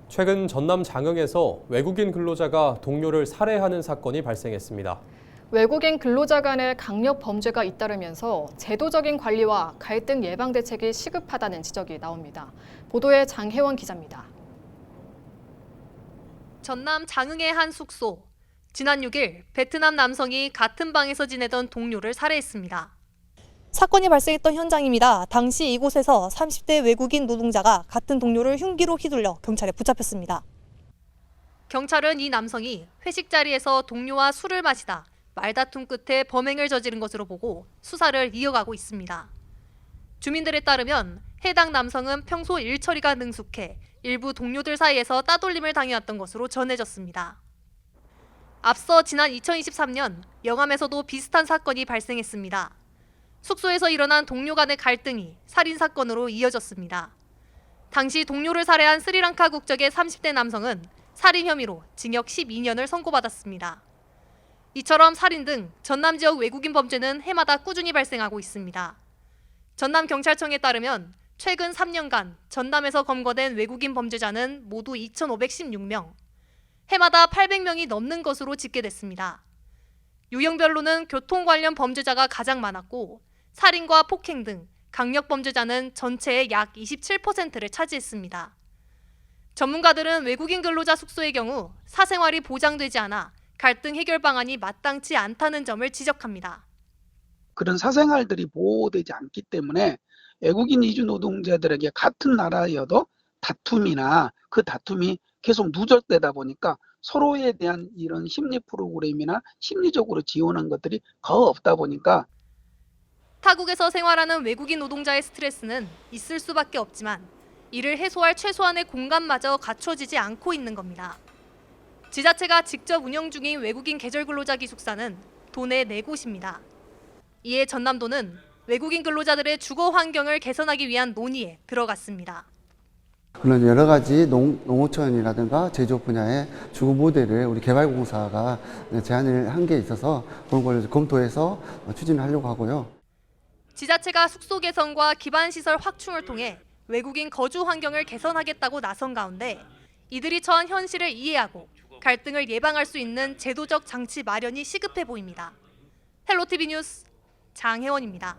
최근 전남 장흥에서 외국인 근로자가 동료를 살해하는 사건이 발생했습니다. 외국인 근로자 간의 강력 범죄가 잇따르면서 제도적인 관리와 갈등 예방 대책이 시급하다는 지적이 나옵니다. 보도에 장혜원 기자입니다. 전남 장흥의 한 숙소. 지난 6일 베트남 남성이 같은 방에서 지내던 동료를 살해했습니다. 사건이 발생했던 현장입니다. 당시 이곳에서 30대 외국인 노동자가 같은 동료를 흉기로 휘둘러 경찰에 붙잡혔습니다. 경찰은 이 남성이 회식 자리에서 동료와 술을 마시다 말다툼 끝에 범행을 저지른 것으로 보고 수사를 이어가고 있습니다. 주민들에 따르면 해당 남성은 평소 일 처리가 능숙해 일부 동료들 사이에서 따돌림을 당해왔던 것으로 전해졌습니다. 앞서 지난 2023년 영암에서도 비슷한 사건이 발생했습니다. 숙소에서 일어난 동료 간의 갈등이 살인 사건으로 이어졌습니다. 당시 동료를 살해한 스리랑카 국적의 30대 남성은 살인 혐의로 징역 12년을 선고받았습니다. 이처럼 살인 등 전남 지역 외국인 범죄는 해마다 꾸준히 발생하고 있습니다. 전남경찰청에 따르면 최근 3년간 전남에서 검거된 외국인 범죄자는 모두 2,516명, 해마다 800명이 넘는 것으로 집계됐습니다. 유형별로는 교통 관련 범죄자가 가장 많았고 살인과 폭행 등 강력 범죄자는 전체의 약 27%를 차지했습니다. 전문가들은 외국인 근로자 숙소의 경우 사생활이 보장되지 않아 갈등 해결 방안이 마땅치 않다는 점을 지적합니다. 그런 사생활들이 보호되지 않기 때문에 외국인 이주 노동자들에게 같은 나라여도 다툼이나 그 다툼이 계속 누적되다 보니까 서로에 대한 이런 심리 프로그램이나 심리적으로 지원한 것들이 거의 없다 보니까 타국에서 생활하는 외국인 노동자의 스트레스는 있을 수밖에 없지만 이를 해소할 최소한의 공간마저 갖춰지지 않고 있는 겁니다. 지자체가 직접 운영 중인 외국인 계절 근로자 기숙사는 도내 4곳입니다. 이에 전남도는 외국인 근로자들의 주거 환경을 개선하기 위한 논의에 들어갔습니다. 물론 여러 가지 농어촌이라든가 제조업 분야의 주거 모델을 우리 개발공사가 제안을 한 게 있어서 그런 걸 검토해서 추진을 하려고 하고요. 지자체가 숙소 개선과 기반시설 확충을 통해 외국인 거주 환경을 개선하겠다고 나선 가운데 이들이 처한 현실을 이해하고 갈등을 예방할 수 있는 제도적 장치 마련이 시급해 보입니다. 헬로티비 뉴스 장혜원입니다.